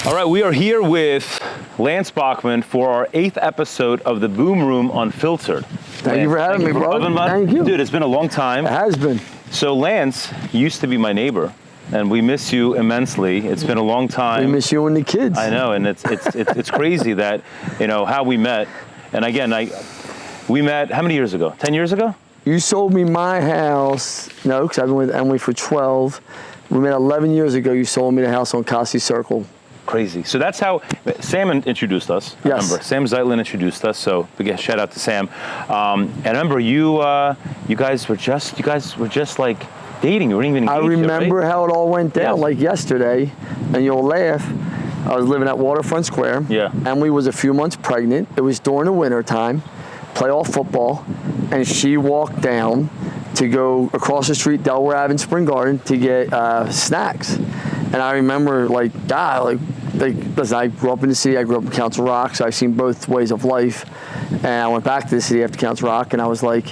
All right, we are here with Lance Bachmann for our 8th episode of the Boom Room Unfiltered. Thank you for having me, bro. Thank you. Dude, it's been a long time. It has been. So Lance used to be my neighbor, and we miss you immensely. It's been a long time. We miss you and the kids. I know, and it's crazy that, you know, how we met. And again, we met how many years ago? 10 years ago? You sold me my house. No, because I've been with Emily for 12. We met 11 years ago. You sold me the house on Kasi Circle. Crazy. So that's how Sam introduced us. Yes. I remember Sam Zeitlin introduced us. So big shout out to Sam. And I remember you guys were just like dating. You weren't even engaged. I remember right? how it all went down, like yesterday, and you'll laugh. I was living at Waterfront Square. Yeah. Emily was a few months pregnant. It was during the winter time, playoff football, and she walked down to go across the street, Delaware Ave in Spring Garden, to get snacks. And I remember, God, listen, I grew up in the city. I grew up in Council Rock, so I've seen both ways of life. And I went back to the city after Council Rock, and I was like,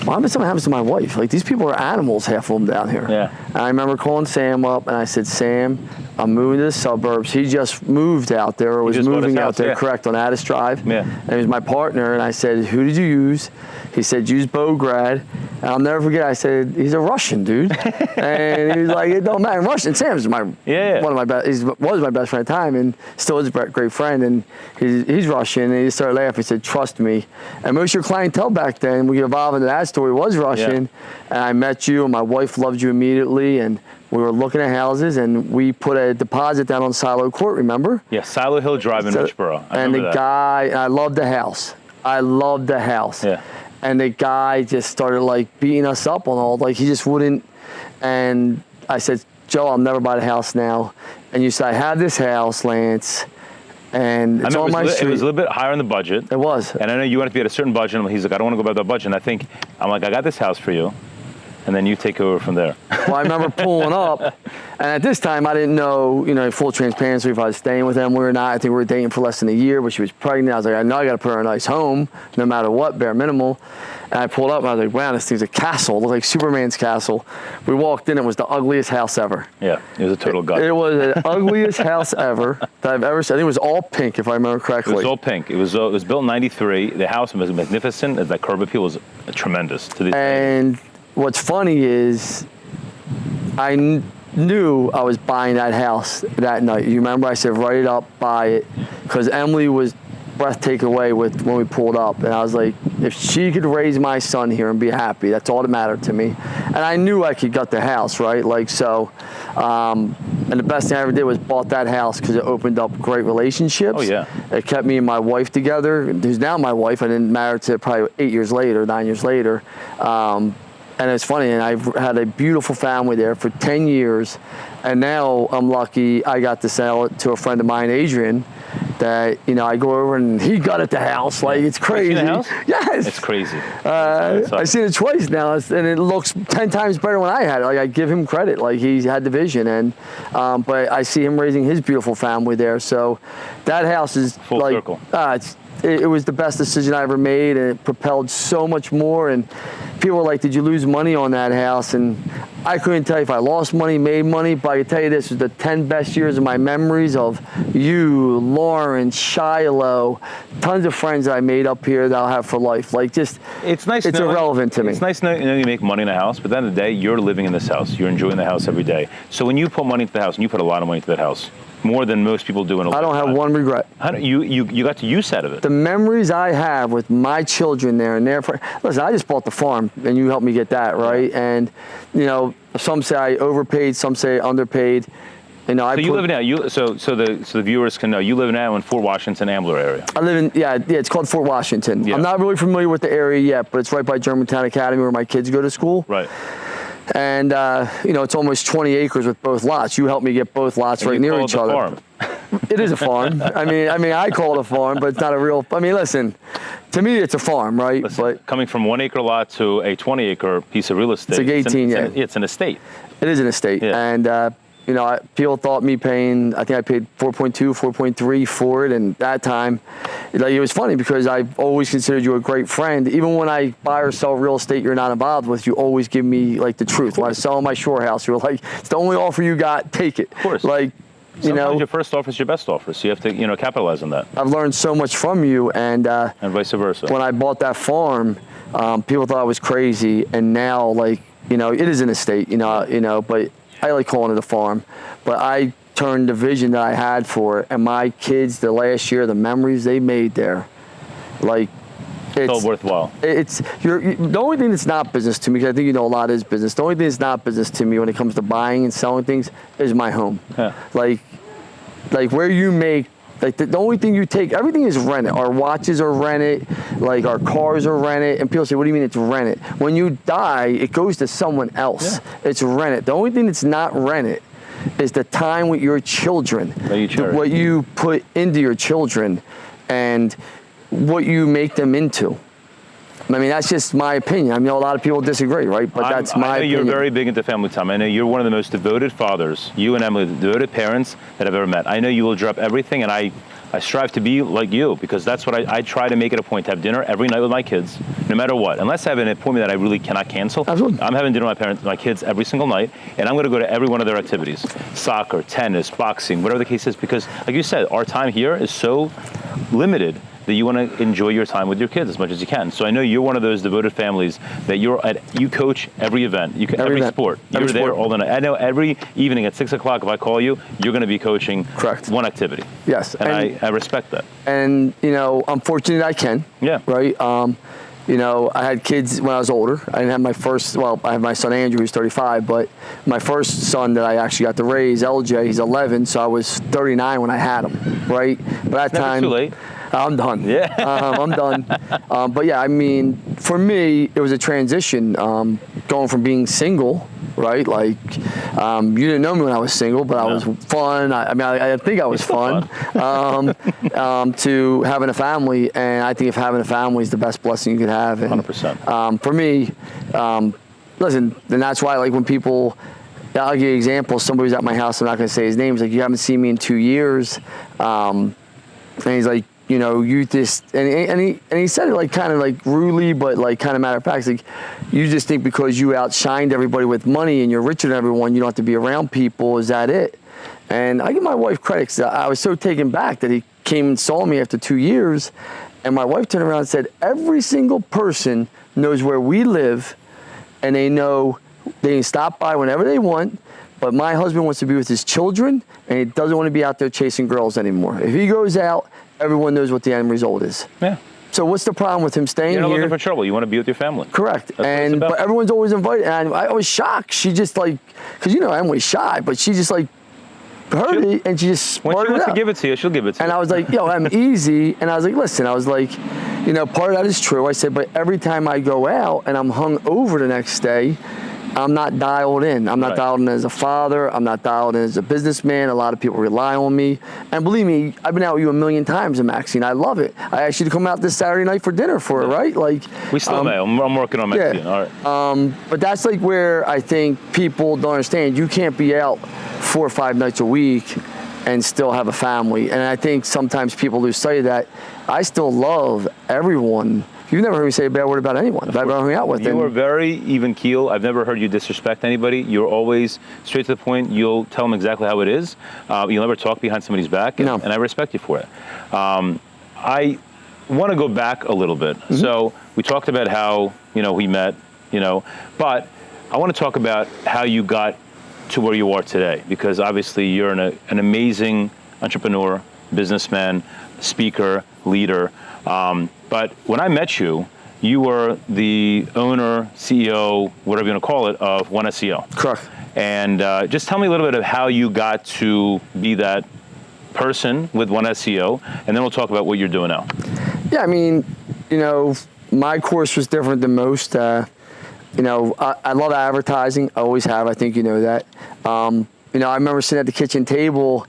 why if something happens to my wife? Like, these people are animals, half of them down here. Yeah. And I remember calling Sam up, and I said, Sam, I'm moving to the suburbs. He just moved out there, or was moving out there, correct, on Addis Drive. Yeah. And he was my partner, and I said, who did you use? He said, use Bograd. And I'll never forget, I said, he's a Russian, dude. And he was like, it don't matter. Russian. Sam's one of my best, he was my best friend at the time, and still is a great friend. And he's Russian, and he started laughing. He said, trust me. And most of your clientele back then, we evolved into that story, was Russian. Yeah. And I met you, and my wife loved you immediately, and we were looking at houses, and we put a deposit down on Silo Court, remember? Yeah, Silo Hill Drive in Richboro. And the guy, and I loved the house. I loved the house. Yeah. And the guy just started like beating us up on all, like he just wouldn't. And I said, Joe, I'll never buy the house now. And you said, I have this house, Lance, and it's on my street. It was a little bit higher in the budget. It was. And I know you wanted to be at a certain budget. And he's like, I don't want to go by that budget. And I'm like, I got this house for you. And then you take over from there. Well, I remember pulling up, and at this time I didn't know, full transparency, if I was staying with Emily or not. I think we were dating for less than a year, but she was pregnant. I was like, I know I got to put her in a nice home, no matter what, bare minimal. And I pulled up, and I was like, wow, this thing's a castle. It looked like Superman's castle. We walked in, it was the ugliest house ever. Yeah, it was a total gut. It was the ugliest house ever that I've ever seen. I think it was all pink, if I remember correctly. It was all pink. It was built in '93. The house was magnificent. That curb appeal was tremendous to the And what's funny is I knew I was buying that house that night. You remember I said, write it up, buy it, because Emily was breath taken away with when we pulled up. And I was like, if she could raise my son here and be happy, that's all that mattered to me. And I knew I could gut the house, right? And the best thing I ever did was bought that house because it opened up great relationships. Oh, yeah. It kept me and my wife together, who's now my wife. I didn't marry to probably 9 years later. And it's funny, and I've had a beautiful family there for 10 years, and now I'm lucky I got to sell it to a friend of mine, Adrian, that, I go over and he gutted the house. Like, it's crazy. You seen the house? Yes. It's crazy. I've seen it twice now, and it looks 10 times better when I had it. Like, I give him credit. Like, he had the vision, and but I see him raising his beautiful family there. So that house is full circle. It was the best decision I ever made, and it propelled so much more. And people were like, did you lose money on that house? And I couldn't tell you if I lost money, made money, but I can tell you this was the 10 best years of my memories of you, Lauren, Shiloh, tons of friends that I made up here that I'll have for life. Like, just, it's nice. It's irrelevant to me. It's nice knowing you make money in a house, but at the end of the day, you're living in this house. You're enjoying the house every day. So when you put money into the house, and you put a lot of money into that house, more than most people do in a lifetime. I don't have one regret. You got to use out of it. The memories I have with my children there and listen, I just bought the farm, and you helped me get that, right? And, some say I overpaid, some say underpaid. So you live now. So the viewers can know you live now in Fort Washington, Ambler area. I live in it's called Fort Washington. Yeah. I'm not really familiar with the area yet, but it's right by Germantown Academy where my kids go to school. Right. And it's almost 20 acres with both lots. You helped me get both lots right near each other. Farm. It is a farm. I mean, I call it a farm, but it's not a real. I mean, listen, to me, it's a farm, right? Listen, but coming from 1 acre lot to a 20 acre piece of real estate, it's like 18, it's an estate. It is an estate, and people thought me paying, I think I paid 4.2, 4.3 for it. And that time, it was funny because I've always considered you a great friend. Even when I buy or sell real estate you're not involved with, you always give me the truth. When I was selling my shore house, you were like, it's the only offer you got, take it. Of course. Sometimes your first offer is your best offer, so you have to, capitalize on that. I've learned so much from you, and vice versa. When I bought that farm, people thought I was crazy, and now, it is an estate, but I like calling it a farm. But I turned the vision that I had for it, and my kids, the last year, the memories they made there, it's all worthwhile. The only thing that's not business to me, because I think a lot is business. The only thing that's not business to me when it comes to buying and selling things is my home. Yeah. Where you make, the only thing you take, everything is rented. Our watches are rented, our cars are rented. And people say, what do you mean it's rented? When you die, it goes to someone else. Yeah. It's rented. The only thing that's not rented is the time with your children. What you put into your children and what you make them into. I mean, that's just my opinion. I mean, a lot of people disagree, right? But that's my opinion. You're very big into family time. I know you're one of the most devoted fathers, you and Emily, the devoted parents that I've ever met. I know you will drop everything, and I strive to be like you, because that's what I try to make it a point to have dinner every night with my kids, no matter what. Unless I have an appointment that I really cannot cancel. Absolutely. I'm having dinner with my kids every single night, and I'm going to go to every one of their activities. Soccer, tennis, boxing, whatever the case is, because like you said, our time here is so limited that you want to enjoy your time with your kids as much as you can. So I know you're one of those devoted families that you coach every event, every sport. You're there all the night. I know every evening at 6 o'clock, if I call you, you're going to be coaching one activity. Yes. And I respect that. And, I'm fortunate I can. Yeah. Right? I had kids when I was older. I didn't have my first, I have my son Andrew, who's 35, but my first son that I actually got to raise, LJ, he's 11, so I was 39 when I had him, right? But that time, too late. I'm done. Yeah. I'm done. But yeah, I mean, for me, it was a transition, going from being single, right? You didn't know me when I was single, but I was fun. I think I was fun. To having a family, and I think if having a family is the best blessing you could have. And, 100%. For me, listen, and that's why, when people, I'll give you an example. Somebody was at my house. I'm not going to say his name. He's like, you haven't seen me in 2 years. And he's like, you just, and he said it kind of rudely, but kind of matter of fact, you just think because you outshined everybody with money and you're richer than everyone, you don't have to be around people. Is that it? And I give my wife credit, 'cause I was so taken back that he came and saw me after 2 years, and my wife turned around and said, every single person knows where we live, and they know they can stop by whenever they want. But my husband wants to be with his children, and he doesn't want to be out there chasing girls anymore. If he goes out, everyone knows what the end result is. Yeah. So what's the problem with him staying here? You're not looking for trouble. You want to be with your family. Correct. But everyone's always invited. And I was shocked. She just because Emily's shy, but she just heard it, and she just when she wants to give it to you, she'll give it to you. And I was like, I'm easy. And I was like, listen, part of that is true. I said, but every time I go out and I'm hung over the next day, I'm not dialed in. I'm not dialed in as a father. I'm not dialed in as a businessman. A lot of people rely on me. And believe me, I've been out with you a million times, Maxine. I love it. I asked you to come out this Saturday night for dinner for it, right? We still may. I'm working on Maxine. All right. But that's where I think people don't understand. You can't be out 4 or 5 nights a week and still have a family. And I think sometimes people lose sight of that. I still love everyone. You've never heard me say a bad word about anyone that I've ever hung out with. You are very even keel. I've never heard you disrespect anybody. You're always straight to the point. You'll tell them exactly how it is. You'll never talk behind somebody's back, and I respect you for it. I want to go back a little bit. Mm-hmm. So we talked about how we met, but I want to talk about how you got to where you are today, because obviously you're an amazing entrepreneur, businessman, speaker, leader. But when I met you, you were the owner, CEO, whatever you want to call it, of One SEO. Correct. And just tell me a little bit of how you got to be that person with One SEO, and then we'll talk about what you're doing now. Yeah, my course was different than most. I love advertising. I always have. I think you know that. I remember sitting at the kitchen table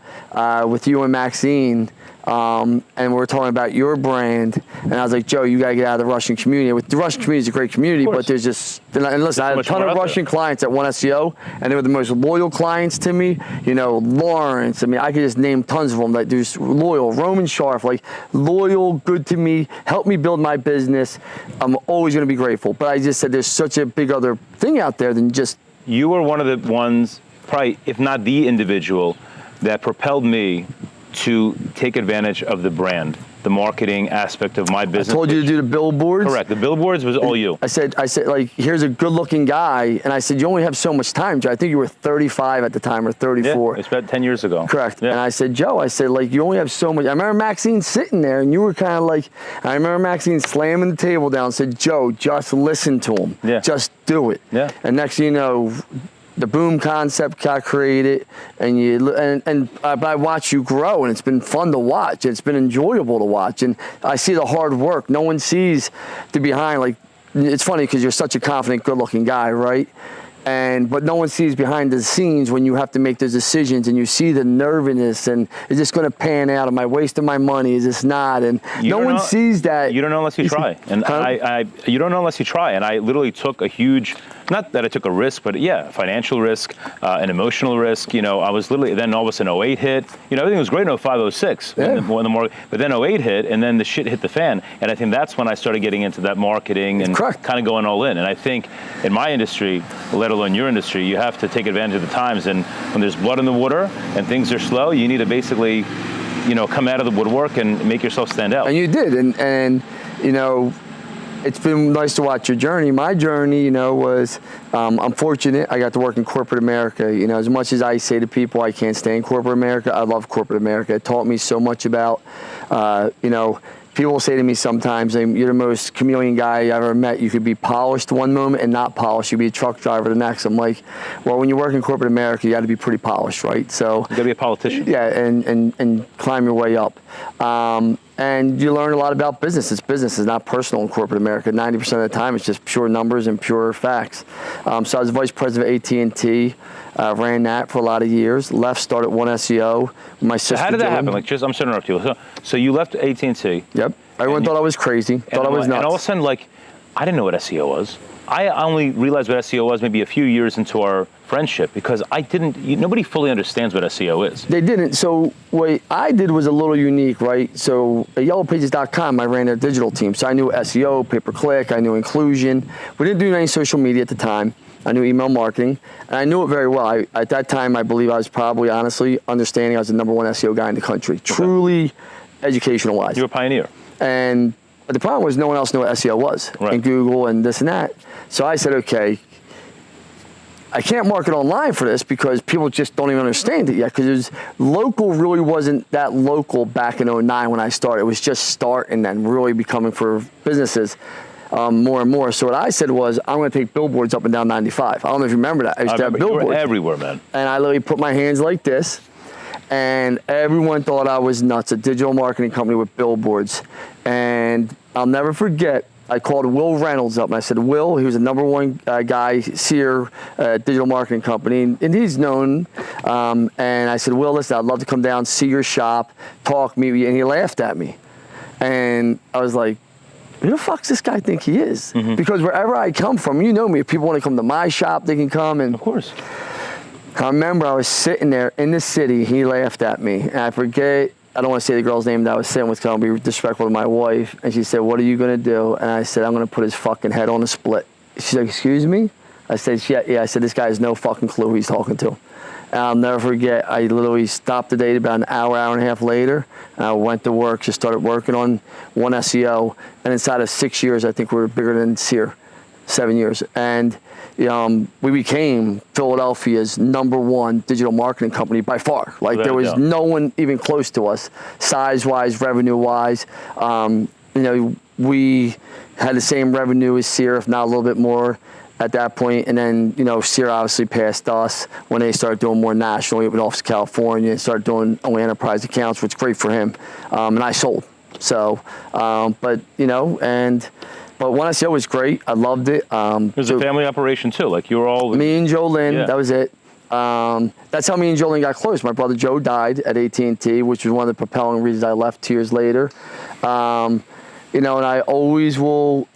with you and Maxine. and we're talking about your brand, and I was like, Joe, you gotta get out of the Russian community. The Russian community is a great community, but there's just, and listen, I had a ton of Russian clients at One SEO, and they were the most loyal clients to me. You know, Lawrence, I mean, I could just name tons of them that do loyal. Roman Sharf, like loyal, good to me, helped me build my business. I'm always gonna be grateful. But I just said there's such a big other thing out there than just. You were one of the ones, probably, if not the individual, that propelled me to take advantage of the brand, the marketing aspect of my business. I told you to do the billboards. Correct. The billboards was all you. I said, like, here's a good-looking guy, and I said, you only have so much time, Joe. I think you were 35 at the time, or 34. Yeah, it's about 10 years ago. Correct. Yeah. And I said, Joe, I said, like, you only have so much. I remember Maxine sitting there, and you were kind of like, I remember Maxine slamming the table down and said, Joe, just listen to him. Yeah. Just do it. Yeah. And next thing you know, the Boom concept got created, and I watch you grow, and it's been fun to watch. It's been enjoyable to watch, and I see the hard work. No one sees the behind. Like, it's funny because you're such a confident, good-looking guy, right? But no one sees behind the scenes when you have to make those decisions, and you see the nervousness, and is this going to pan out? Am I wasting my money? Is this not? And no one sees that. You don't know unless you try. And you don't know unless you try. And I literally took a huge, not that I took a risk, but yeah, financial risk, an emotional risk. You know, I was literally, then all of a sudden 08 hit. You know, everything was great in 05, 06. Yeah. But then 08 hit, and then the shit hit the fan. And I think that's when I started getting into that marketing and kind of going all in. And I think in my industry, let alone your industry, you have to take advantage of the times. And when there's blood in the water and things are slow, you need to basically, you know, come out of the woodwork and make yourself stand out. And you did. And you know, it's been nice to watch your journey. My journey, you know, was, I'm fortunate. I got to work in corporate America. You know, as much as I say to people I can't stand corporate America, I love corporate America. It taught me so much about, you know, people say to me sometimes, you're the most chameleon guy I ever met. You could be polished one moment and not polished. You could be a truck driver the next. I'm like, well, when you work in corporate America, you got to be pretty polished, right? So you got to be a politician. Yeah, and climb your way up. And you learn a lot about business. It's business. It's not personal in corporate America. 90% of the time, it's just pure numbers and pure facts. So I was vice president of AT&T. Ran that for a lot of years. Left, started One SEO. My sister. So how did that happen? Like, I'm sorry to interrupt you. So you left AT&T. Yep. Everyone thought I was crazy. Thought I was nuts. And all of a sudden, like, I didn't know what SEO was. I only realized what SEO was maybe a few years into our friendship, because nobody fully understands what SEO is. They didn't. So what I did was a little unique, right? So at yellowpages.com, I ran their digital team. So I knew SEO, pay-per-click, I knew inclusion. We didn't do any social media at the time. I knew email marketing, and I knew it very well. At that time, I believe I was probably, honestly, understanding I was the #1 SEO guy in the country. Okay. Truly educational-wise. You were a pioneer. But the problem was no one else knew what SEO was, and Google and this and that. So I said, okay, I can't market online for this because people just don't even understand it yet, because local really wasn't that local back in 09 when I started. It was just starting and really becoming for businesses. More and more. So what I said was, I'm going to take billboards up and down 95. I don't know if you remember that. I used to have billboards. You were everywhere, man. And I literally put my hands like this, and everyone thought I was nuts. A digital marketing company with billboards. And I'll never forget, I called Will Reynolds up, and I said, Will, he was the #1 guy, Sear, digital marketing company, and he's known. And I said, Will, listen, I'd love to come down, see your shop, talk, meet you. And he laughed at me. And I was like, who the fuck's this guy think he is? Mm-hmm. Because wherever I come from, you know me, if people want to come to my shop, they can come. And of course. I remember I was sitting there in the city, he laughed at me. And I forget, I don't want to say the girl's name that I was sitting with because I don't be disrespectful to my wife. And she said, what are you going to do? And I said, I'm going to put his fucking head on a split. She's like, excuse me? I said, yeah. I said, this guy has no fucking clue who he's talking to. And I'll never forget, I literally stopped the date about an hour and a half later. And I went to work, just started working on One SEO. And inside of 6 years, I think we were bigger than Sear, 7 years. And we became Philadelphia's #1 digital marketing company by far. Like, there was no one even close to us, size-wise, revenue-wise. We had the same revenue as Sear, if not a little bit more at that point. And then, Sear obviously passed us when they started doing more national. We went off to California and started doing only enterprise accounts, which is great for him. And I sold. So, but One SEO was great. I loved it. It was a family operation too. Like, you were all... Me and Joe Lynn, that was it. That's how me and Jolene got close. My brother Joe died at AT&T, which was one of the propelling reasons I left 2 years later. You know, and I always will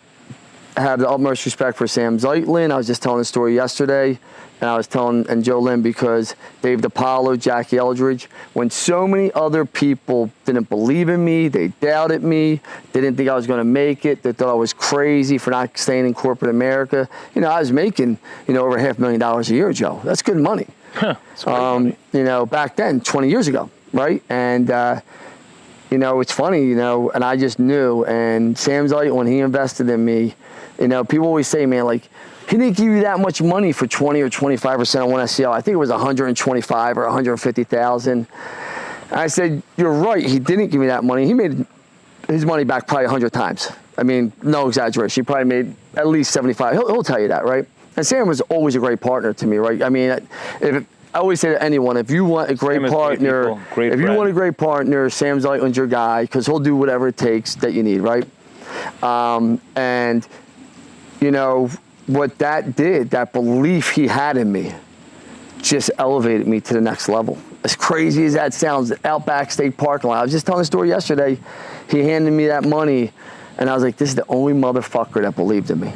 have the utmost respect for Sam Zeitlin. I was just telling the story yesterday, and I was telling, and Joe Lynn, because Dave DiPaolo, Jackie Eldridge, when so many other people didn't believe in me, they doubted me, they didn't think I was going to make it, they thought I was crazy for not staying in corporate America. You know, I was making, you know, over $500,000 a year, Joe. That's good money. That's great money. You know, back then, 20 years ago, right? And, you know, it's funny, you know, and I just knew. And Sam Zeitlin, when he invested in me, you know, people always say, man, like, he didn't give you that much money for 20 or 25% on one SEO. I think it was 125 or 150,000. I said, you're right. He didn't give me that money. He made his money back probably 100 times. I mean, no exaggeration. He probably made at least 75. He'll tell you that, right? And Sam was always a great partner to me, right? I mean, I always say to anyone, if you want a great partner, if you want a great partner, Sam Zeitlin's your guy, because he'll do whatever it takes that you need, right? And, you know, what that did, that belief he had in me, just elevated me to the next level. As crazy as that sounds, the Outback State parking lot. I was just telling the story yesterday. He handed me that money, and I was like, this is the only motherfucker that believed in me.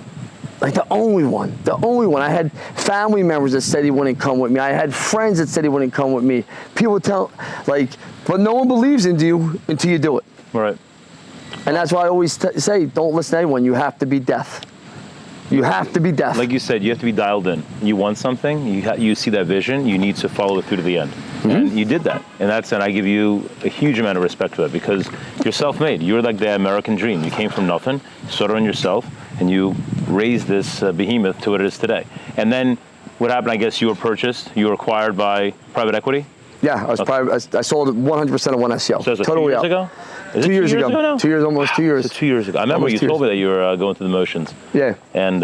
Like, the only one. The only one. I had family members that said he wouldn't come with me. I had friends that said he wouldn't come with me. People tell, like, but no one believes in you until you do it. Right. And that's why I always say, don't listen to anyone. You have to be deaf. You have to be deaf. Like you said, you have to be dialed in. You want something, you see that vision, you need to follow it through to the end. Mm-hmm. And you did that. And I give you a huge amount of respect for that, because you're self-made. You're like the American dream. You came from nothing, started on yourself, and you raised this behemoth to what it is today. And then what happened, I guess you were purchased, you were acquired by private equity? Yeah, I sold 100% of one SEO. So it was totally 2 years ago? Is 2 years ago now? 2 years, almost 2 years. So 2 years ago. I remember you told me that you were going through the motions. Yeah. And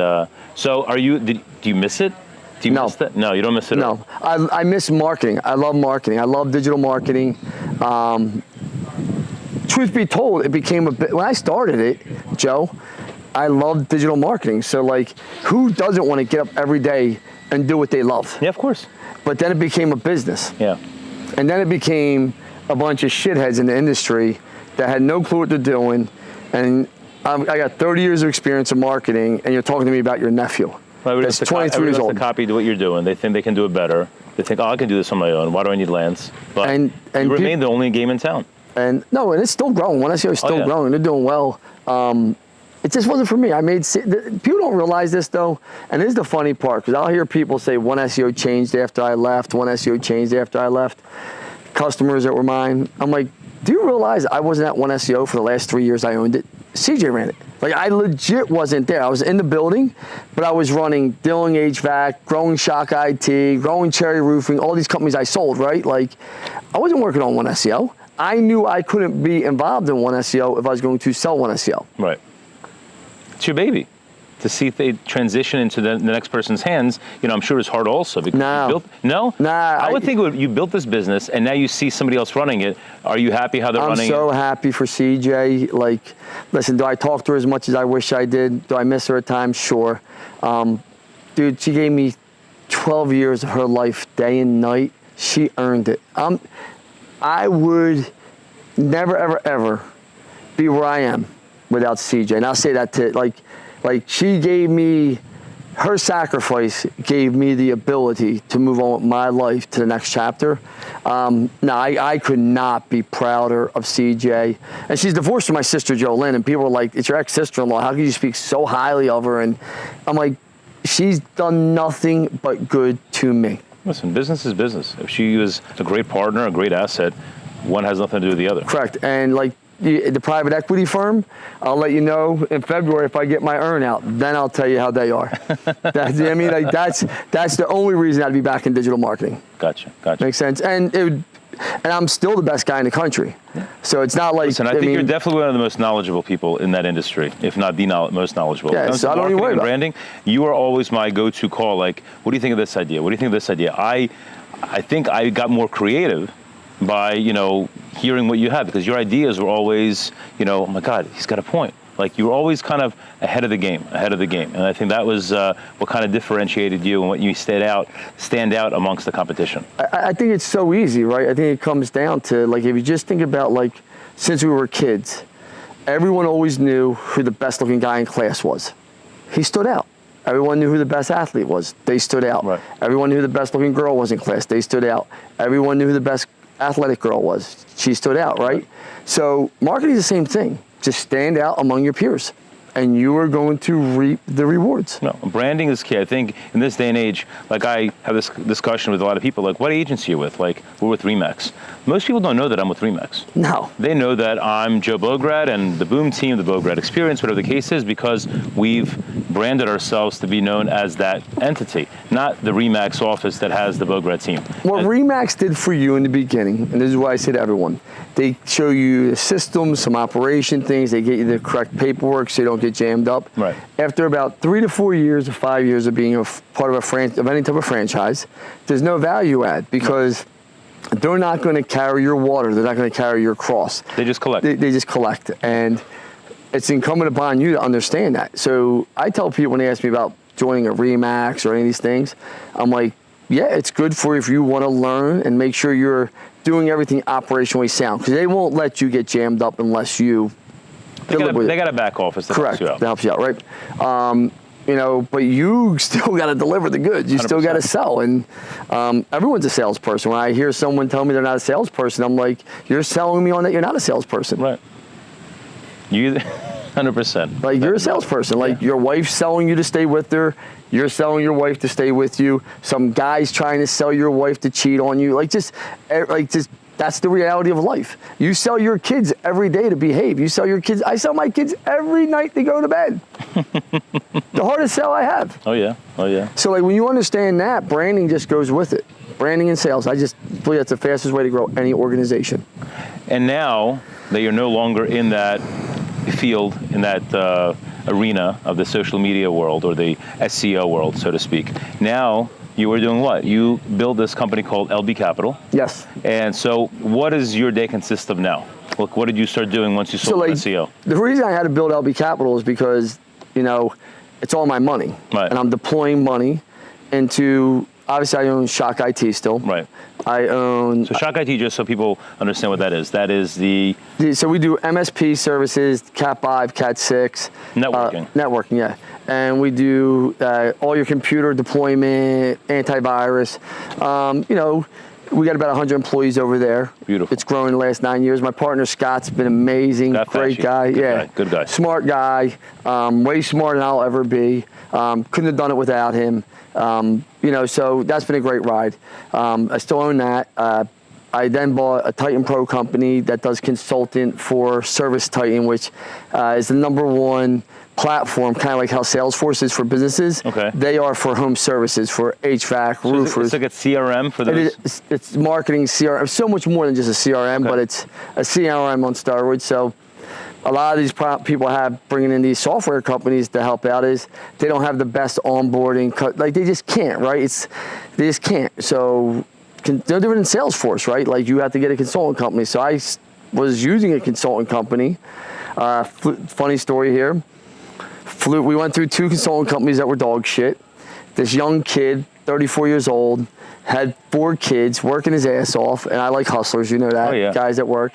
so do you miss it? Do you miss that? No, you don't miss it at all? No, I miss marketing. I love marketing. I love digital marketing. Truth be told, it became a bit, when I started it, Joe, I loved digital marketing. So, like, who doesn't want to get up every day and do what they love? Yeah, of course. But then it became a business. Yeah. And then it became a bunch of shitheads in the industry that had no clue what they're doing. And I got 30 years of experience in marketing, and you're talking to me about your nephew. Well, that's 23 years old. To copy what you're doing. They think they can do it better. They think, oh, I can do this on my own. Why do I need Lance? But you remain the only game in town. And it's still growing. One SEO is still growing. They're doing well. It just wasn't for me. People don't realize this, though, and this is the funny part, because I'll hear people say one SEO changed after I left, one SEO changed after I left, customers that were mine. I'm like, do you realize I wasn't at one SEO for the last 3 years I owned it? CJ ran it. Like, I legit wasn't there. I was in the building, but I was running Dilling HVAC, growing Shock IT, growing Cherry Roofing, all these companies I sold, right? Like, I wasn't working on one SEO. I knew I couldn't be involved in one SEO if I was going to sell one SEO. Right. It's your baby. To see if they transition into the next person's hands, I'm sure it's hard also. Because I would think you built this business and now you see somebody else running it. Are you happy how they're running it? I'm so happy for CJ. Like, listen, do I talk to her as much as I wish I did? Do I miss her at times? Sure. Dude, she gave me 12 years of her life, day and night. She earned it. I would never, ever, ever be where I am without CJ. And I'll say that to, like she gave me, her sacrifice gave me the ability to move on with my life to the next chapter. I could not be prouder of CJ. And she's divorced from my sister, Jolene, and people are like, it's your ex-sister-in-law. How can you speak so highly of her? And I'm like, she's done nothing but good to me. Listen, business is business. If she was a great partner, a great asset, one has nothing to do with the other. Correct. And like, the private equity firm, I'll let you know in February if I get my earn out. Then I'll tell you how they are. That's the only reason I'd be back in digital marketing. Gotcha. Makes sense. And I'm still the best guy in the country. So it's not like. Listen, I think you're definitely one of the most knowledgeable people in that industry, if not the most knowledgeable. Yeah, so I don't even worry about branding. You are always my go-to call. Like, what do you think of this idea? What do you think of this idea? I think I got more creative by hearing what you had, because your ideas were always oh my God, he's got a point. Like you were always kind of ahead of the game. And I think that was what kind of differentiated you and what you stand out amongst the competition. I think it's so easy, right? I think it comes down to, like, if you just think about, like, since we were kids, everyone always knew who the best looking guy in class was. He stood out. Everyone knew who the best athlete was. They stood out. Right. Everyone knew who the best looking girl was in class. They stood out. Everyone knew who the best athletic girl was. She stood out, right? So marketing is the same thing. Just stand out among your peers, and you are going to reap the rewards. No, branding is key. I think in this day and age, like I have this discussion with a lot of people, like, what agency are you with? Like, we're with Remax. Most people don't know that I'm with Remax. No. They know that I'm Josephbograd and the Boom team, the Bograd experience, whatever the case is, because we've branded ourselves to be known as that entity, not the Remax office that has the Bograd team. What Remax did for you in the beginning, and this is what I say to everyone, they show you the systems, some operation things, they get you the correct paperwork so you don't get jammed up. Right. After about 3 to 4 years or 5 years of being a part of any type of franchise, there's no value add, because they're not going to carry your water. They're not going to carry your cross. They just collect. They just collect. And it's incumbent upon you to understand that. So I tell people when they ask me about joining a Remax or any of these things, I'm like, yeah, it's good for if you want to learn and make sure you're doing everything operationally sound, because they won't let you get jammed up unless you They got a back office that Correct. helps you out. That helps you out, right? You know, but you still got to deliver the goods. You 100%. Still got to sell. And everyone's a salesperson. When I hear someone tell me they're not a salesperson, I'm like, you're selling me on that you're not a salesperson. Right. You 100%. Like, you're a salesperson. Like, your wife's selling you to stay with her. You're selling your wife to stay with you. Some guy's trying to sell your wife to cheat on you. Just that's the reality of life. You sell your kids every day to behave. You sell your kids. I sell my kids every night to go to bed. The hardest sell I have. Oh yeah. So, like, when you understand that, branding just goes with it. Branding and sales. I just believe that's the fastest way to grow any organization. And now that you're no longer in that field, in that arena of the social media world or the SEO world, so to speak, now you were doing what? You built this company called LB Capital. Yes. And so what does your day consist of now? Look, what did you start doing once you sold SEO? The reason I had to build LB Capital is because, you know, it's all my money. Right. And I'm deploying money into, obviously I own Shock IT still. Right. I own... So Shock IT, just so people understand what that is So we do MSP services, Cat 5, Cat 6. Networking. Yeah. And we do all your computer deployment, antivirus. You know, we got about 100 employees over there. Beautiful. It's grown in the last 9 years. My partner Scott's been amazing, great guy. Good guy. Smart guy, way smarter than I'll ever be. Couldn't have done it without him. You know, so that's been a great ride. I still own that. I then bought a Titan Pro company that does consultant for Service Titan, which is the #1 platform, kind of like how Salesforce is for businesses. Okay. They are for home services, for HVAC, so roofers. It's like a CRM for those? It's marketing CRM, so much more than just a CRM, okay. But it's a CRM on steroids. So a lot of these people have bringing in these software companies to help out is they don't have the best onboarding. Like, they just can't, right? They just can't. So they're different than Salesforce, right? Like, you have to get a consultant company. So I was using a consultant company. Funny story here. We went through 2 consultant companies that were dog shit. This young kid, 34 years old, had 4 kids, working his ass off, and I like hustlers, you know that, guys at work.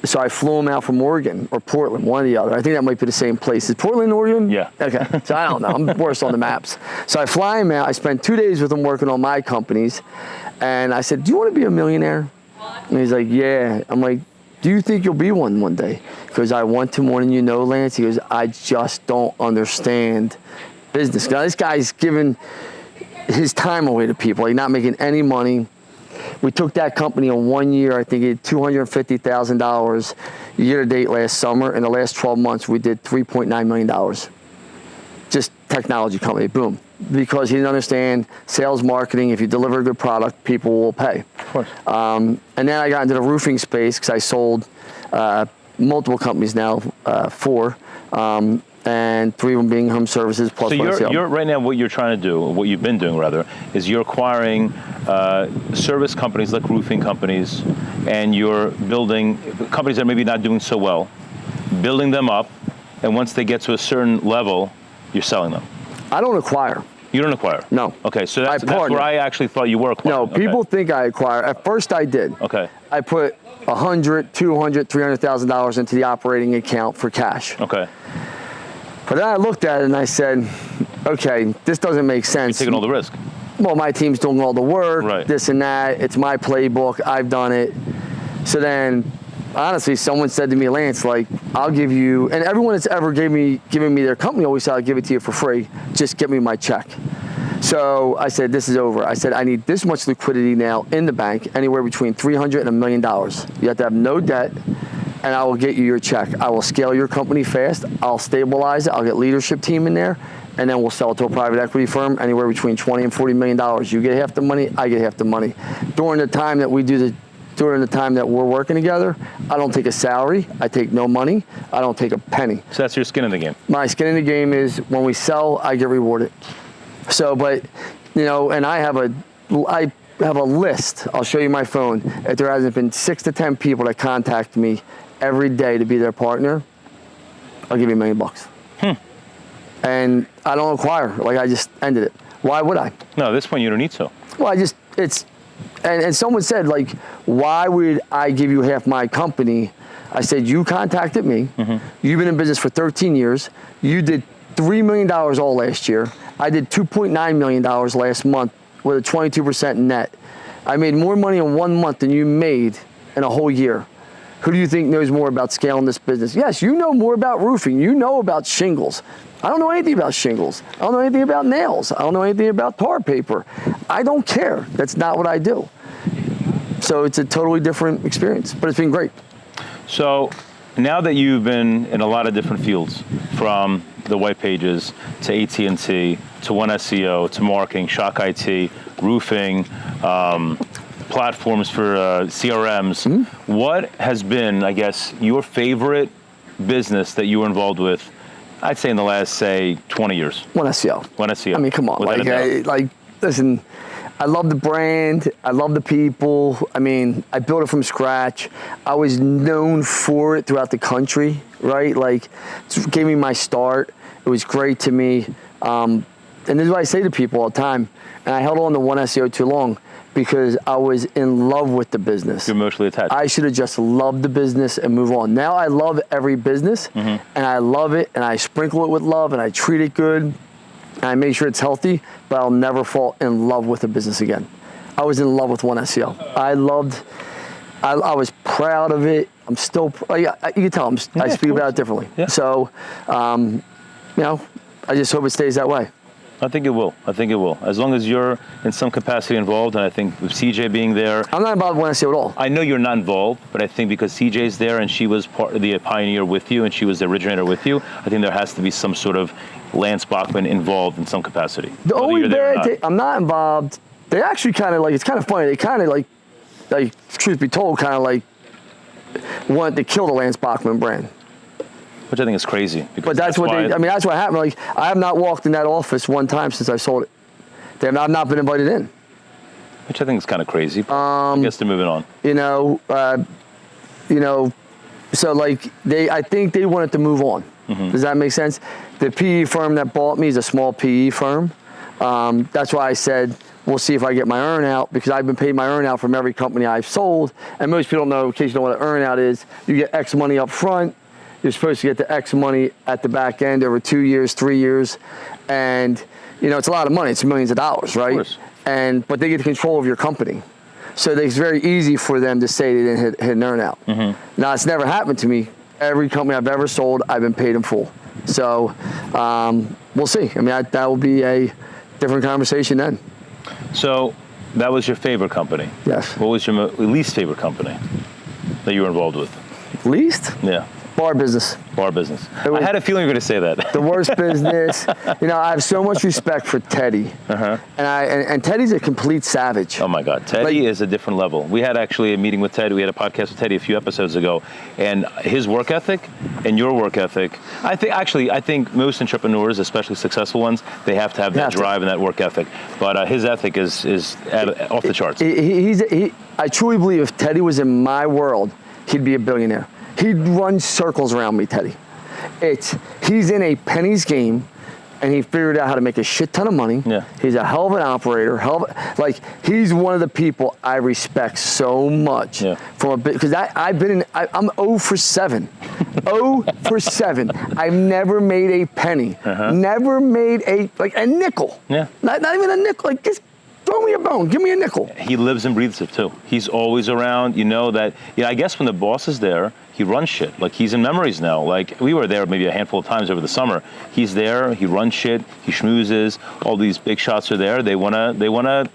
So I flew him out from Oregon or Portland, one or the other. I think that might be the same place. Is Portland, Oregon? Yeah. Okay. So I don't know. I'm worse on the maps. So I fly him out. I spent 2 days with him working on my companies. And I said, do you want to be a millionaire? And he's like, yeah. I'm like, do you think you'll be one day? He goes, I want to more than you know, Lance. He goes, I just don't understand business. Now, this guy's giving his time away to people. He's not making any money. We took that company in 1 year. I think he did $250,000 year to date last summer. In the last 12 months, we did $3.9 million. Just technology company, boom. Because he didn't understand sales, marketing. If you deliver a good product, people will pay. Of course. And then I got into the roofing space because I sold multiple companies now, 4. And 3 of them being home services plus so you're right now, what you're trying to do, what you've been doing rather, is you're acquiring service companies like roofing companies, and you're building companies that are maybe not doing so well, building them up, and once they get to a certain level, you're selling them. I don't acquire. You don't acquire? No. Okay, so that's where I actually thought you were acquiring. No, people think I acquire. At first I did. Okay. I put $100,000, $200,000, $300,000 into the operating account for cash. Okay. But then I looked at it and I said, okay, this doesn't make sense. You're taking all the risk. Well, my team's doing all the work, right. This and that. It's my playbook. I've done it. So then, honestly, someone said to me, Lance, like, I'll give you, and everyone that's ever given me their company always said, I'll give it to you for free. Just get me my check. So I said, this is over. I said, I need this much liquidity now in the bank, anywhere between $300,000 and $1 million. You have to have no debt, and I will get you your check. I will scale your company fast. I'll stabilize it. I'll get leadership team in there, and then we'll sell it to a private equity firm, anywhere between $20 and $40 million. You get half the money, I get half the money. During the time that we're working together, I don't take a salary. I take no money. I don't take a penny. So that's your skin in the game. My skin in the game is when we sell, I get rewarded. So, but, you know, and I have a list. I'll show you my phone. If there hasn't been 6 to 10 people that contact me every day to be their partner, I'll give you $1 million. And I don't acquire. Like, I just ended it. Why would I? No, at this point you don't need to. Well, and someone said, like, why would I give you half my company? I said, you contacted me. You've been in business for 13 years. You did $3 million all last year. I did $2.9 million last month with a 22% net. I made more money in 1 month than you made in a whole year. Who do you think knows more about scaling this business? Yes, you know more about roofing. You know about shingles. I don't know anything about shingles. I don't know anything about nails. I don't know anything about tar paper. I don't care. That's not what I do. So it's a totally different experience, but it's been great. So now that you've been in a lot of different fields, from the white pages to AT&T to One SEO to marketing, Shock IT, roofing, platforms for CRMs, what has been, I guess, your favorite business that you were involved with, I'd say in the last, say, 20 years? One SEO. One SEO. I mean, come on. Listen, I love the brand. I love the people. I mean, I built it from scratch. I was known for it throughout the country, right? Like, it gave me my start. It was great to me. And this is what I say to people all the time. And I held on to One SEO too long because I was in love with the business. You're emotionally attached. I should have just loved the business and move on. Now I love every business, and I love it, and I sprinkle it with love, and I treat it good, and I make sure it's healthy, but I'll never fall in love with a business again. I was in love with One SEO. I was proud of it. I'm still, you can tell, I speak about it differently. Yeah. So, you know, I just hope it stays that way. I think it will. I think it will. As long as you're in some capacity involved, and I think with CJ being there. I'm not involved with One SEO at all. I know you're not involved, but I think because CJ's there and she was part of the pioneer with you and she was the originator with you, I think there has to be some sort of Lance Bachmann involved in some capacity. The only bad thing, I'm not involved. They actually kind of like, it's kind of funny, they kind of like, truth be told, kind of like wanted to kill the Lance Bachmann brand. Which I think is crazy. But that's what that's what happened. Like, I have not walked in that office one time since I sold it. I've not been invited in. Which I think is kind of crazy. I guess they're moving on. So like I think they wanted to move on. Does that make sense? The PE firm that bought me is a small PE firm. That's why I said, we'll see if I get my earn out, because I've been paid my earn out from every company I've sold. And most people don't know, in case you know what an earn out is, you get X money up front. You're supposed to get the X money at the back end over 2 years, 3 years. And, you know, it's a lot of money. It's millions of dollars, right? Of course. But they get the control of your company. So it's very easy for them to say they didn't hit an earn out. Now, it's never happened to me. Every company I've ever sold, I've been paid in full. So we'll see. I mean, that will be a different conversation then. So that was your favorite company? Yes. What was your least favorite company that you were involved with? Least? Yeah. Bar business. Bar business. I had a feeling you were going to say that. The worst business. You know, I have so much respect for Teddy. And Teddy's a complete savage. Oh my God. Teddy is a different level. We had actually a meeting with Teddy. We had a podcast with Teddy a few episodes ago. And his work ethic and your work ethic, I think most entrepreneurs, especially successful ones, they have to have that drive and that work ethic. But his ethic is off the charts. I truly believe if Teddy was in my world, he'd be a billionaire. He'd run circles around me, Teddy. He's in a pennies game, and he figured out how to make a shit ton of money. Yeah. He's a hell of an operator. He's one of the people I respect so much. Yeah. Because I'm 0 for 7. 0 for 7. I've never made a penny. Never made a nickel. Yeah. Not even a nickel. Like, just throw me a bone. Give me a nickel. He lives and breathes it too. He's always around. You know that. I guess when the boss is there, he runs shit. Like, he's in memories now. Like, we were there maybe a handful of times over the summer. He's there. He runs shit. He schmoozes. All these big shots are there. They wanna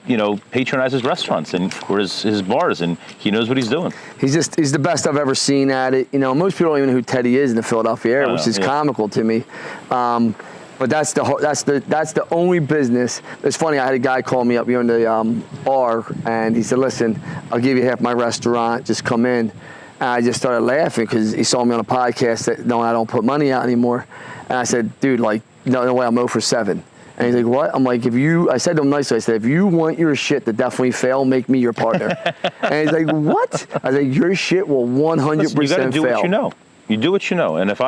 patronize his restaurants or his bars, and he knows what he's doing. He's the best I've ever seen at it. Most people don't even know who Teddy is in the Philadelphia area, which is comical to me. But that's the only business. It's funny. I had a guy call me up here in the bar, and he said, "Listen, I'll give you half my restaurant. Just come in." And I just started laughing because he saw me on a podcast that no, I don't put money out anymore. And I said, "Dude, like, no way, I'm 0 for 7." And he's like, "What?" I'm like, I said to him nicely, I said, "If you want your shit to definitely fail, make me your partner." And he's like, "What?" I was like, "Your shit will 100% fail." You got to do what you know. You do what you know. And if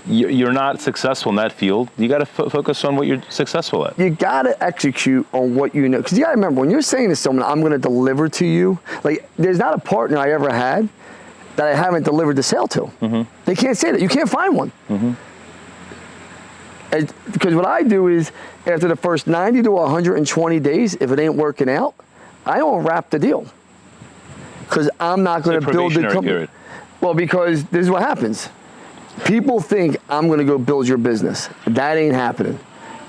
you're not successful in that field, you got to focus on what you're successful at. You got to execute on what you know. Because you got to remember, when you're saying to someone, "I'm going to deliver to you," like, there's not a partner I ever had that I haven't delivered the sale to. They can't say that. You can't find one. Because what I do is, after the first 90 to 120 days, if it ain't working out, I don't wrap the deal. Because I'm not going to build the company. Period. Well, because this is what happens. People think I'm going to go build your business. That ain't happening.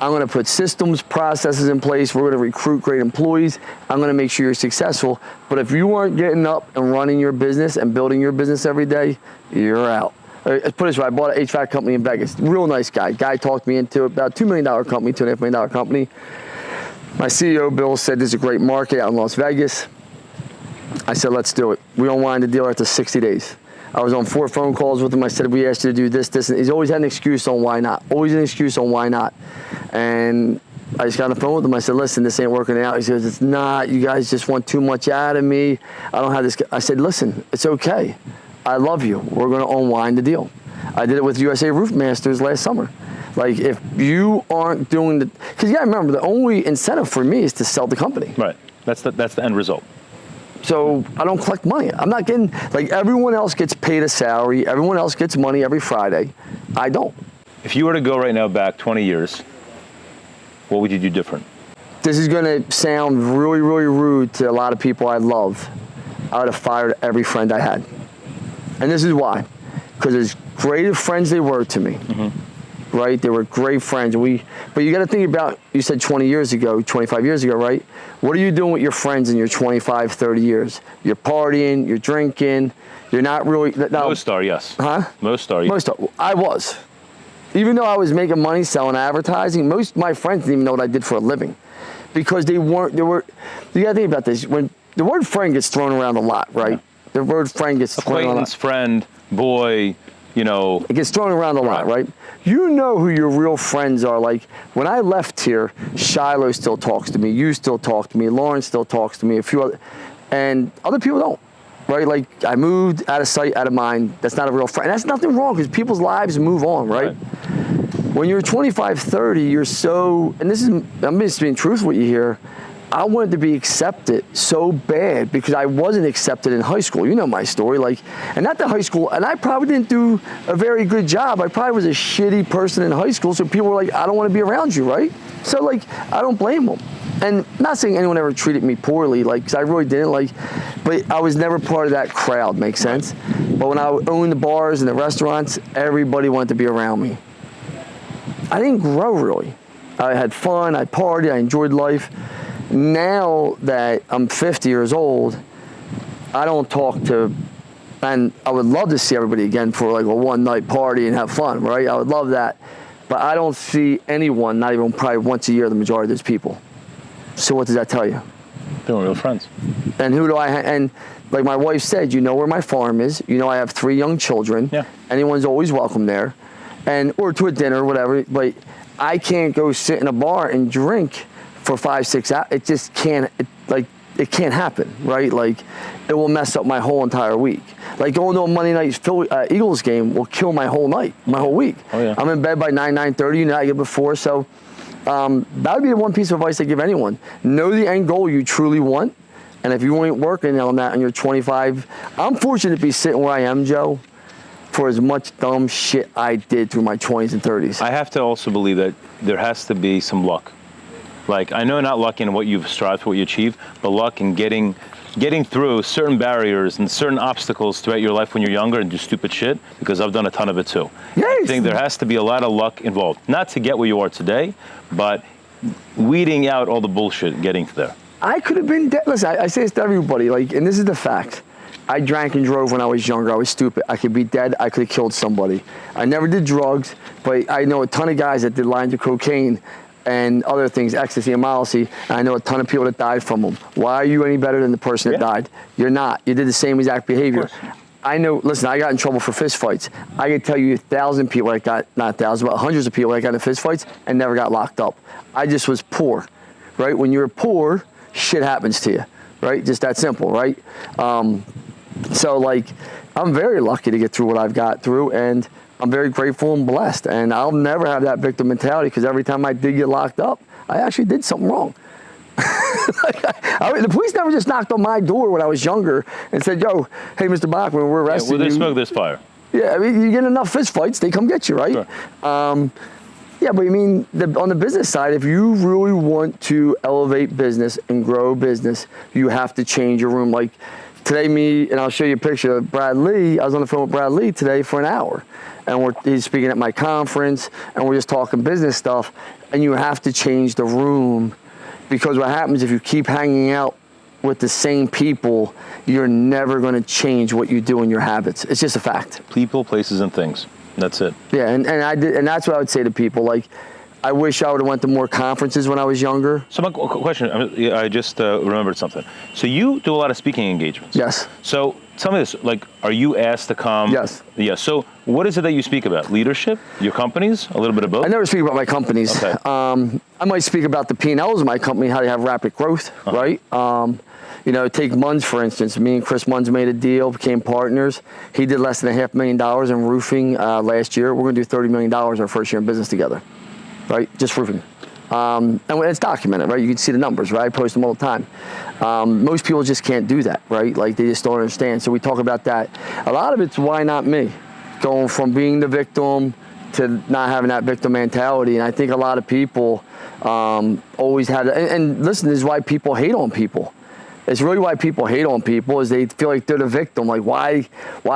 I'm going to put systems, processes in place. We're going to recruit great employees. I'm going to make sure you're successful. But if you aren't getting up and running your business and building your business every day, you're out. Let's put it this way. I bought an HVAC company in Vegas. Real nice guy. Guy talked me into it. About $2 million company, $2.5 million company. My CEO, Bill, said this is a great market out in Las Vegas. I said, let's do it. We unwind the deal after 60 days. I was on 4 phone calls with him. I said, we asked you to do this, and he's always had an excuse on why not. Always an excuse on why not. And I just got on the phone with him. I said, listen, this ain't working out. He says, it's not. You guys just want too much out of me. I don't have this. I said, listen, it's okay. I love you. We're going to unwind the deal. I did it with USA Roof Masters last summer. Like, if you aren't doing because you got to remember, the only incentive for me is to sell the company. Right. That's the end result. So I don't collect money. I'm not getting, like, everyone else gets paid a salary. Everyone else gets money every Friday. I don't. If you were to go right now back 20 years, what would you do different? This is going to sound really, really rude to a lot of people I love. I would have fired every friend I had. And this is why. Because as great of friends they were to me, right? They were great friends. But you got to think about, you said 20 years ago, 25 years ago, right? What are you doing with your friends in your 25, 30 years? You're partying, you're drinking, you're not really... Most are, yes. Huh? Most are. Most are. I was. Even though I was making money selling advertising, most of my friends didn't even know what I did for a living. Because you got to think about this. When the word friend gets thrown around a lot, right? Yeah. The word friend gets thrown around a lot. Acquaintance, friend, boy, it gets thrown around a lot, right? You know who your real friends are. Like, when I left here, Shiloh still talks to me, you still talk to me, Lauren still talks to me, a few other, and other people don't, right? Like, I moved out of sight, out of mind. That's not a real friend. And that's nothing wrong, because people's lives move on, right? When you're 25, 30, you're so, and I'm just being truthful with you here, I wanted to be accepted so bad because I wasn't accepted in high school. You know my story. And not the high school, and I probably didn't do a very good job. I probably was a shitty person in high school, so people were like, I don't want to be around you, right? So, I don't blame them. And I'm not saying anyone ever treated me poorly, because I really didn't, but I was never part of that crowd, makes sense? But when I owned the bars and the restaurants, everybody wanted to be around me. I didn't grow, really. I had fun, I partied, I enjoyed life. Now that I'm 50 years old, I don't talk to, and I would love to see everybody again for a one-night party and have fun, right? I would love that. But I don't see anyone, not even probably once a year, the majority of those people. So what does that tell you? They're real friends. And who do I and like my wife said, you know where my farm is. You know I have 3 young children. Yeah. Anyone's always welcome there. Or to a dinner or whatever. But I can't go sit in a bar and drink for 5, 6 hours. It just can't, it can't happen, right? Like, it will mess up my whole entire week. Like, going to a Monday night Eagles game will kill my whole night, my whole week. Oh, yeah. I'm in bed by 9:30, you know, I get before, so that would be the one piece of advice I give anyone. Know the end goal you truly want, and if you ain't working on that and you're 25, I'm fortunate to be sitting where I am, Joe, for as much dumb shit I did through my 20s and 30s. I have to also believe that there has to be some luck. Like, I know not luck in what you've strived for, what you achieve, but luck in getting through certain barriers and certain obstacles throughout your life when you're younger and do stupid shit, because I've done a ton of it too. Yes. I think there has to be a lot of luck involved. Not to get where you are today, but weeding out all the bullshit getting there. I could have been dead. Listen, I say this to everybody, like, and this is the fact. I drank and drove when I was younger. I was stupid. I could be dead. I could have killed somebody. I never did drugs, but I know a ton of guys that did lines of cocaine and other things, ecstasy and Molly, and I know a ton of people that died from them. Why are you any better than the person that died? You're not. You did the same exact behavior. I know, listen, I got in trouble for fist fights. I could tell you 1,000 people that got, not 1,000, but hundreds of people that got in fist fights and never got locked up. I just was poor, right? When you're poor, shit happens to you, right? Just that simple, right? So, like, I'm very lucky to get through what I've got through, and I'm very grateful and blessed, and I'll never have that victim mentality, because every time I did get locked up, I actually did something wrong. The police never just knocked on my door when I was younger and said, "Yo, hey, Mr. Bachmann, we're arresting you." Well, there's smoke, there's fire. Yeah, I mean, you get enough fist fights, they come get you, right? Sure. Yeah, but I mean, on the business side, if you really want to elevate business and grow business, you have to change your room. Like today, and I'll show you a picture of Brad Lee. I was on the phone with Brad Lee today for an hour, and he's speaking at my conference, and we're just talking business stuff, and you have to change the room, because what happens if you keep hanging out with the same people, you're never going to change what you do in your habits. It's just a fact. People, places, and things. That's it. Yeah, and that's what I would say to people. Like, I wish I would have went to more conferences when I was younger. So my question, I just remembered something. So you do a lot of speaking engagements. Yes. So tell me this, like, are you asked to come? Yes. Yeah, so what is it that you speak about? Leadership? Your companies? A little bit of both? I never speak about my companies. Okay. I might speak about the P&Ls of my company, how they have rapid growth, right? You know, take Munz, for instance. Me and Chris Munz made a deal, became partners. He did less than $500,000 in roofing last year. We're going to do $30 million our first year in business together, right? Just roofing. And it's documented, right? You can see the numbers, right? I post them all the time. Most people just can't do that, right? Like, they just don't understand. So we talk about that. A lot of it's why not me? Going from being the victim to not having that victim mentality. And I think a lot of people always had, and listen, this is why people hate on people. It's really why people hate on people, is they feel like they're the victim. Like, why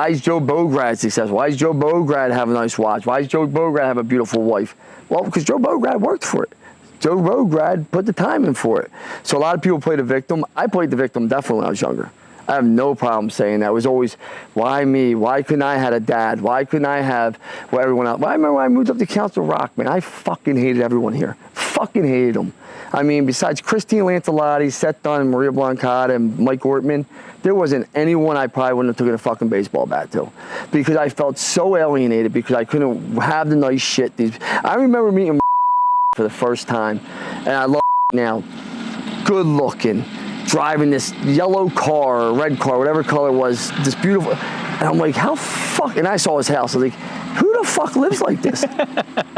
is Josephbograd successful? Why is Josephbograd have a nice watch? Why does Josephbograd have a beautiful wife? Well, because Josephbograd worked for it. Josephbograd put the time in for it. So a lot of people play the victim. I played the victim definitely when I was younger. I have no problem saying that. It was always, why me? Why couldn't I have a dad? Why couldn't I have what everyone else? Well, I remember when I moved up to Council Rock, man, I fucking hated everyone here. Fucking hated them. I mean, besides Christine Lancelotti, Seth Dunn, Maria Blancata, and Mike Ortman, there wasn't anyone I probably wouldn't have taken a fucking baseball bat to, because I felt so alienated, because I couldn't have the nice shit. I remember meeting for the first time, and I love now. Good looking, driving this yellow car, or red car, whatever color it was, this beautiful, and I'm like, how fuck, and I saw his house, I was like, who the fuck lives like this?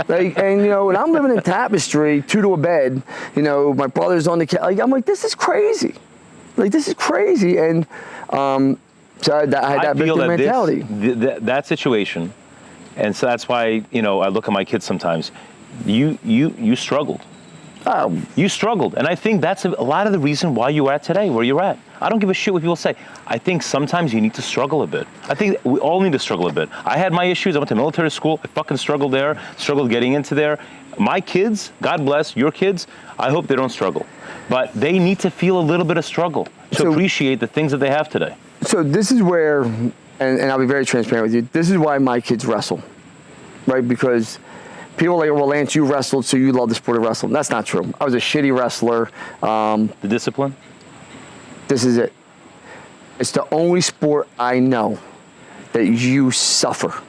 Like, and, you know, and I'm living in Tapestry, 2 to a bed, you know, my brother's on the couch, like, I'm like, this is crazy. Like, this is crazy, and so I had that victim mentality. That situation, and so that's why, you know, I look at my kids sometimes, you struggled. You struggled, and I think that's a lot of the reason why you're at today, where you're at. I don't give a shit what people say. I think sometimes you need to struggle a bit. I think we all need to struggle a bit. I had my issues. I went to military school. I fucking struggled there, struggled getting into there. My kids, God bless your kids, I hope they don't struggle. But they need to feel a little bit of struggle to appreciate the things that they have today. So this is where, and I'll be very transparent with you, this is why my kids wrestle, right? Because people are like, well, Lance, you wrestled, so you love the sport of wrestling. That's not true. I was a shitty wrestler. The discipline? This is it. It's the only sport I know that you suffer.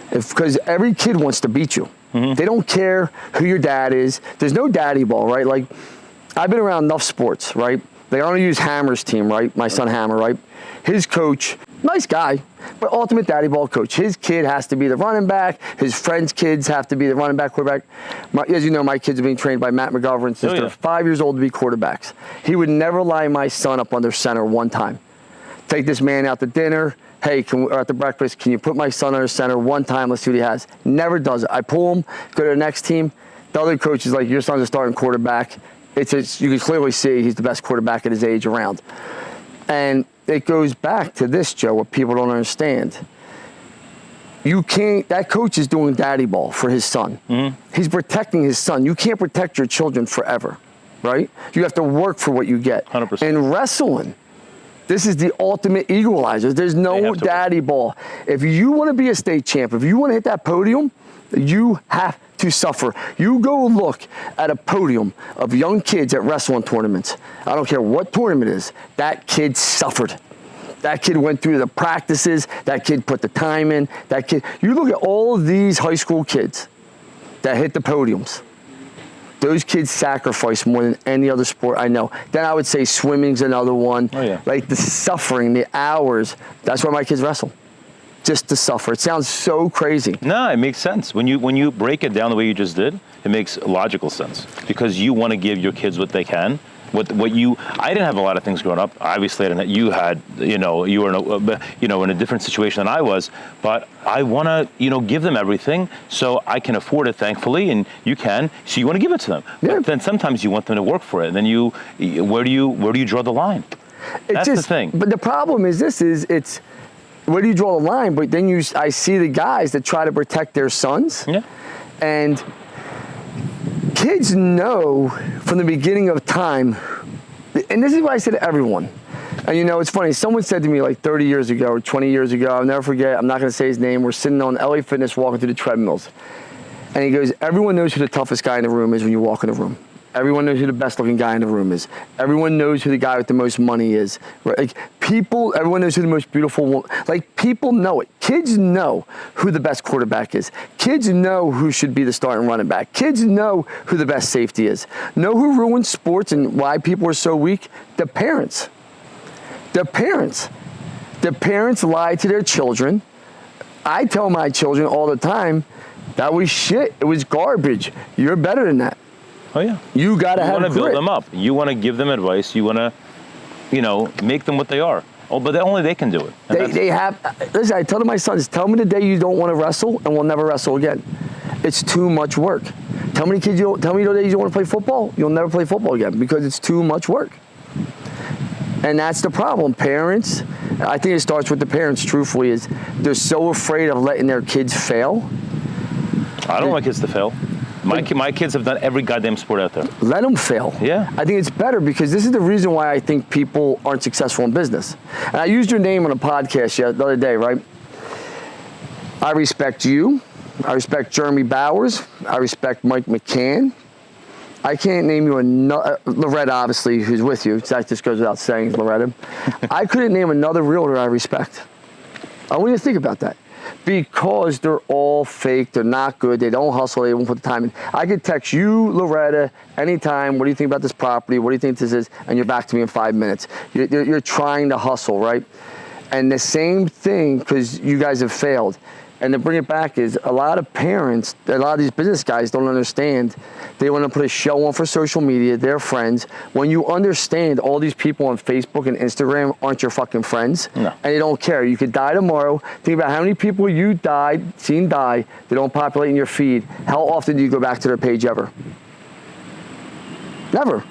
Because every kid wants to beat you. Mm-hmm. They don't care who your dad is. There's no daddy ball, right? Like, I've been around enough sports, right? They only use Hammer's team, right? My son Hammer, right? His coach, nice guy, but ultimate daddy ball coach. His kid has to be the running back. His friends' kids have to be the running back, quarterback. As you know, my kids are being trained by Matt McGovern since they're 5 years old to be quarterbacks. He would never line my son up under center one time. Take this man out to dinner. Hey, or at the breakfast, can you put my son under center one time? Let's see what he has. Never does it. I pull him, go to the next team. The other coach is like, your son's a starting quarterback. You can clearly see he's the best quarterback at his age around. And it goes back to this, Joe, what people don't understand. That coach is doing daddy ball for his son. Mm-hmm. He's protecting his son. You can't protect your children forever, right? You have to work for what you get. 100%. In wrestling, this is the ultimate equalizer. There's no daddy ball. If you want to be a state champ, if you want to hit that podium, you have to suffer. You go look at a podium of young kids at wrestling tournaments. I don't care what tournament it is. That kid suffered. That kid went through the practices. That kid put the time in. You look at all of these high school kids that hit the podiums. Those kids sacrifice more than any other sport I know. Then I would say swimming's another one. Oh, yeah. Like the suffering, the hours. That's why my kids wrestle. Just to suffer. It sounds so crazy. No, it makes sense. When you break it down the way you just did, it makes logical sense because you want to give your kids what they can. I didn't have a lot of things growing up. Obviously, you were in a different situation than I was. But I want to, give them everything so I can afford it, thankfully, and you can. So you want to give it to them. Yeah. But then sometimes you want them to work for it. And then where do you draw the line? That's the thing. But the problem is where do you draw the line? But then I see the guys that try to protect their sons. Yeah. And kids know from the beginning of time, and this is what I say to everyone. And it's funny, someone said to me like 30 years ago or 20 years ago, I'll never forget, I'm not going to say his name, we're sitting on LA Fitness walking through the treadmills. And he goes, everyone knows who the toughest guy in the room is when you walk in the room. Everyone knows who the best looking guy in the room is. Everyone knows who the guy with the most money is. Right? Like everyone knows who the most beautiful woman. Like people know it. Kids know who the best quarterback is. Kids know who should be the starting running back. Kids know who the best safety is. Know who ruins sports and why people are so weak? The parents. The parents. The parents lie to their children. I tell my children all the time, that was shit. It was garbage. You're better than that. Oh yeah. You gotta have grit. You want to build them up. You want to give them advice. You want to, make them what they are. Oh, but only they can do it. They have. Listen, I tell my sons, tell me the day you don't want to wrestle, and we'll never wrestle again. It's too much work. Tell me the day you don't want to play football. You'll never play football again because it's too much work. And that's the problem. Parents, I think it starts with the parents. Truthfully, is they're so afraid of letting their kids fail. I don't want my kids to fail. My kids have done every goddamn sport out there. Let them fail. Yeah. I think it's better because this is the reason why I think people aren't successful in business. And I used your name on a podcast the other day, right? I respect you. I respect Jeremy Bowers. I respect Mike McCann. I can't name you another, Loretta, obviously, who's with you. That just goes without saying, Loretta. I couldn't name another realtor I respect. I want you to think about that. Because they're all fake, they're not good, they don't hustle, they won't put the time in. I could text you, Loretta, anytime, what do you think about this property, what do you think this is, and you're back to me in 5 minutes. You're trying to hustle, right? And the same thing, because you guys have failed. And to bring it back is a lot of parents, a lot of these business guys don't understand. They want to put a show on for social media, their friends. When you understand all these people on Facebook and Instagram aren't your fucking friends, no. And they don't care. You could die tomorrow. Think about how many people you seen die, they don't populate in your feed. How often do you go back to their page ever? Never.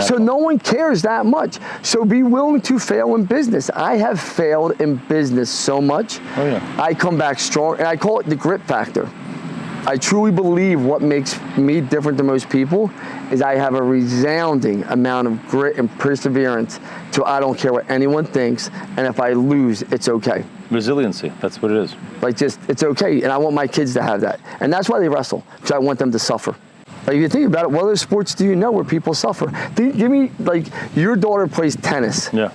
So no one cares that much. So be willing to fail in business. I have failed in business so much. Oh, yeah. I come back strong, and I call it the grit factor. I truly believe what makes me different than most people is I have a resounding amount of grit and perseverance to I don't care what anyone thinks, and if I lose, it's okay. Resiliency, that's what it is. It's okay, and I want my kids to have that. And that's why they wrestle, because I want them to suffer. Like, if you think about it, what other sports do you know where people suffer? Give me, your daughter plays tennis. Yeah.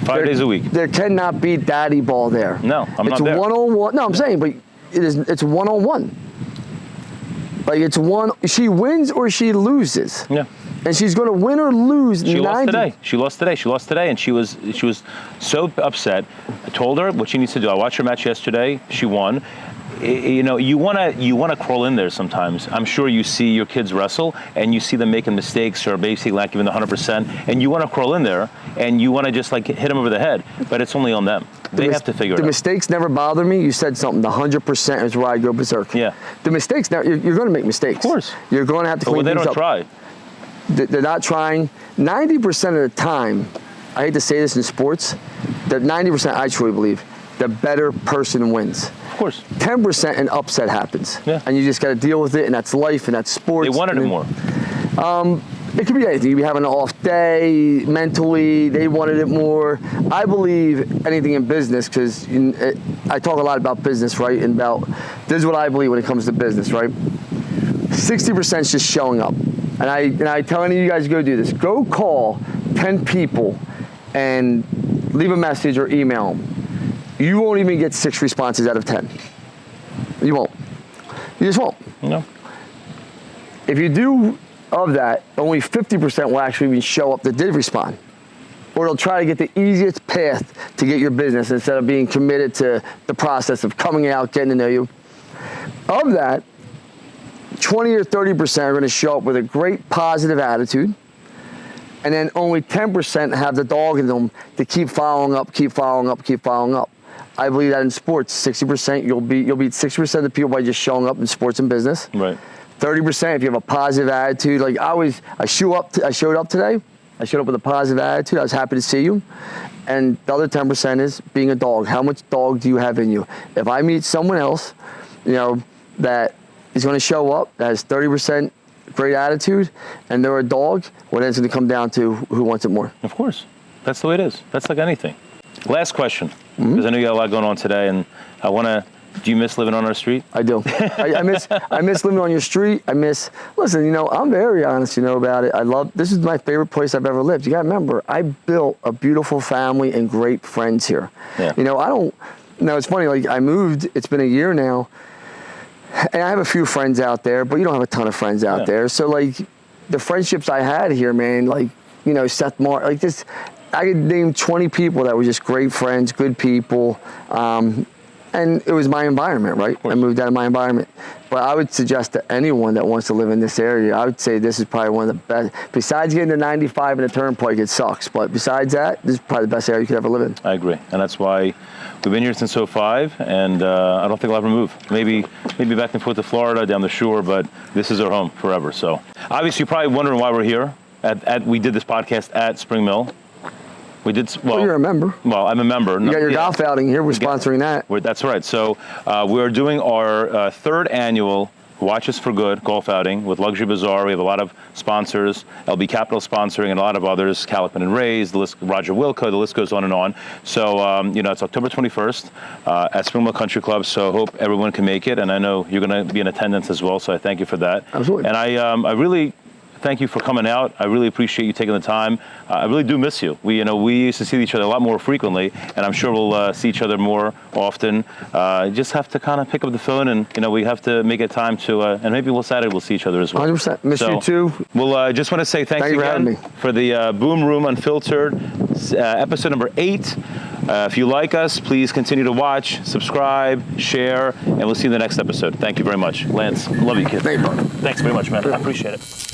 5 days a week. There cannot be daddy ball there. No, I'm not there. It's one-on-one. No, I'm saying, but it's one-on-one. It's she wins or she loses. Yeah. And she's going to win or lose. She lost today. She lost today, and she was so upset. I told her what she needs to do. I watched her match yesterday. She won. You know, you wanna crawl in there sometimes. I'm sure you see your kids wrestle, and you see them making mistakes or basically not giving the 100%, and you want to crawl in there, and you want to just like hit them over the head. But it's only on them. They have to figure it out. The mistakes never bother me. You said something. The 100% is where I go berserk. Yeah. The mistakes. Now you're going to make mistakes. Of course. You're going to have to clean things up. But they don't try. They're not trying. 90% of the time, I hate to say this in sports, that 90% I truly believe, the better person wins. Of course. 10% an upset happens. Yeah. And you just got to deal with it, and that's life, and that's sports. They wanted it more. It could be anything. You could be having an off day, mentally, they wanted it more. I believe anything in business, because I talk a lot about business, right? And about, this is what I believe when it comes to business, right? 60% is just showing up. And I tell any of you guys to go do this. Go call 10 people and leave a message or email them. You won't even get 6 responses out of 10. You won't. You just won't. No. If you do of that, only 50% will actually even show up that did respond. Or they'll try to get the easiest path to get your business instead of being committed to the process of coming out, getting to know you. Of that, 20 or 30% are going to show up with a great positive attitude, and then only 10% have the dog in them to keep following up, keep following up, keep following up. I believe that in sports, 60% you'll beat 60% of the people by just showing up in sports and business. Right. 30% if you have a positive attitude. Like I showed up today. I showed up with a positive attitude. I was happy to see you. And the other 10% is being a dog. How much dog do you have in you? If I meet someone else, you know, that is going to show up, that has 30% great attitude, and they're a dog, well, then it's going to come down to who wants it more. Of course. That's the way it is. That's like anything. Last question, because I know you got a lot going on today, and I want to, do you miss living on our street? I do. I miss living on your street. Listen, you know, I'm very honest, you know, about it. This is my favorite place I've ever lived. You got to remember, I built a beautiful family and great friends here. Yeah. You know, it's funny, like I moved, it's been a year now, and I have a few friends out there, but you don't have a ton of friends out there. So like the friendships I had here, man, like, you know, Seth Martin, like this, I could name 20 people that were just great friends, good people. And it was my environment, right? I moved out of my environment. But I would suggest to anyone that wants to live in this area, I would say this is probably one of the best. Besides getting to 95 and the turnpike, it sucks. But besides that, this is probably the best area you could ever live in. I agree. And that's why we've been here since 2005, and I don't think I'll ever move. Maybe back and forth to Florida, down the shore, but this is our home forever. So obviously you're probably wondering why we're here. We did this podcast at Spring Mill. We did, well, you're a member. Well, I'm a member. You got your golf outing here. We're sponsoring that. That's right. So we're doing our third annual Watch Us for Good golf outing with Luxury Bazaar. We have a lot of sponsors, LB Capital sponsoring, and a lot of others, Callipin and Rays, the list, Roger Wilco, the list goes on and on. So, you know, it's October 21st at Spring Mill Country Club, so I hope everyone can make it, and I know you're going to be in attendance as well, so I thank you for that. Absolutely. And I really thank you for coming out. I really appreciate you taking the time. I really do miss you. We used to see each other a lot more frequently, and I'm sure we'll see each other more often. Just have to kind of pick up the phone, and we have to make a time to, and maybe Saturday we'll see each other as well. 100%. Miss you too. Well, just want to say thanks again for the Boom Room Unfiltered episode number 8. If you like us, please continue to watch, subscribe, share, and we'll see you in the next episode. Thank you very much. Lance, love you, kid. Thank you, bro. Thanks very much, man. I appreciate it.